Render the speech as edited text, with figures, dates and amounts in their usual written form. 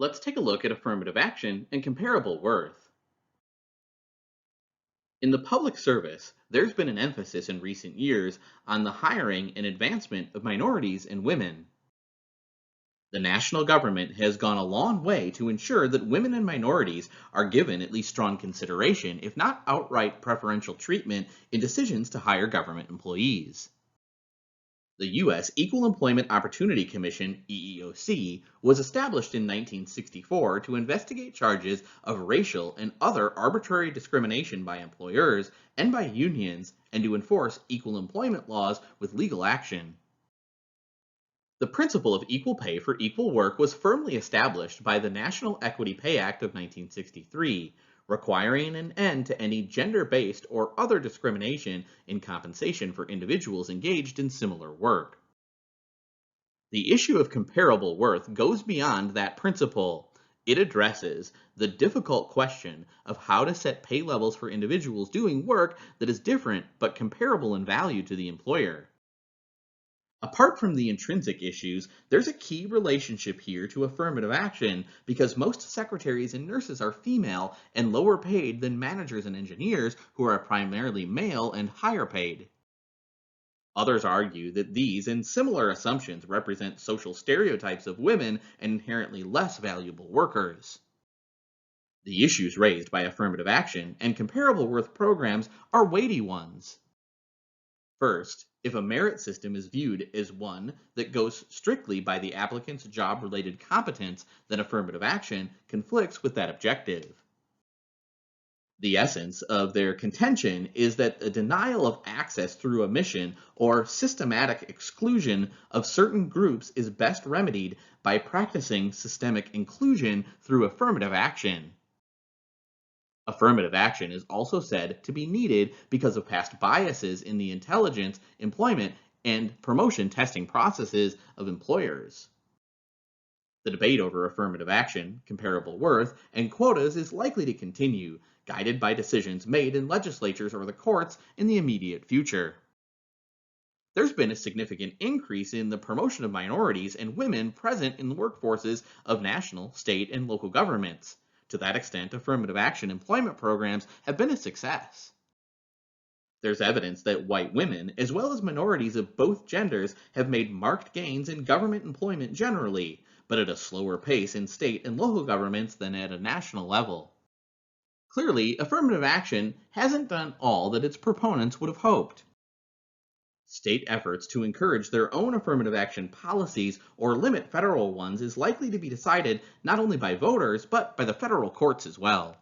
Let's take a look at affirmative action and comparable worth. In the public service, there's been an emphasis in recent years on the hiring and advancement of minorities and women. The national government has gone a long way to ensure that women and minorities are given at least strong consideration, if not outright preferential treatment, in decisions to hire government employees. The U.S. Equal Employment Opportunity Commission, EEOC, was established in 1964 to investigate charges of racial and other arbitrary discrimination by employers and by unions and to enforce equal employment laws with legal action. The principle of equal pay for equal work was firmly established by the National Equity Pay Act of 1963, requiring an end to any gender-based or other discrimination in compensation for individuals engaged in similar work. The issue of comparable worth goes beyond that principle. It addresses the difficult question of how to set pay levels for individuals doing work that is different but comparable in value to the employer. Apart from the intrinsic issues, there's a key relationship here to affirmative action because most secretaries and nurses are female and lower paid than managers and engineers who are primarily male and higher paid. Others argue that these and similar assumptions represent social stereotypes of women and inherently less valuable workers. The issues raised by affirmative action and comparable worth programs are weighty ones. First, if a merit system is viewed as one that goes strictly by the applicant's job-related competence, then affirmative action conflicts with that objective. The essence of their contention is that a denial of access through omission or systematic exclusion of certain groups is best remedied by practicing systemic inclusion through affirmative action. Affirmative action is also said to be needed because of past biases in the intelligence, employment, and promotion testing processes of employers. The debate over affirmative action, comparable worth, and quotas is likely to continue, guided by decisions made in legislatures or the courts in the immediate future. There's been a significant increase in the promotion of minorities and women present in the workforces of national, state, and local governments. To that extent, affirmative action employment programs have been a success. There's evidence that white women, as well as minorities of both genders, have made marked gains in government employment generally, but at a slower pace in state and local governments than at a national level. Clearly, affirmative action hasn't done all that its proponents would have hoped. State efforts to encourage their own affirmative action policies or limit federal ones is likely to be decided not only by voters, but by the federal courts as well.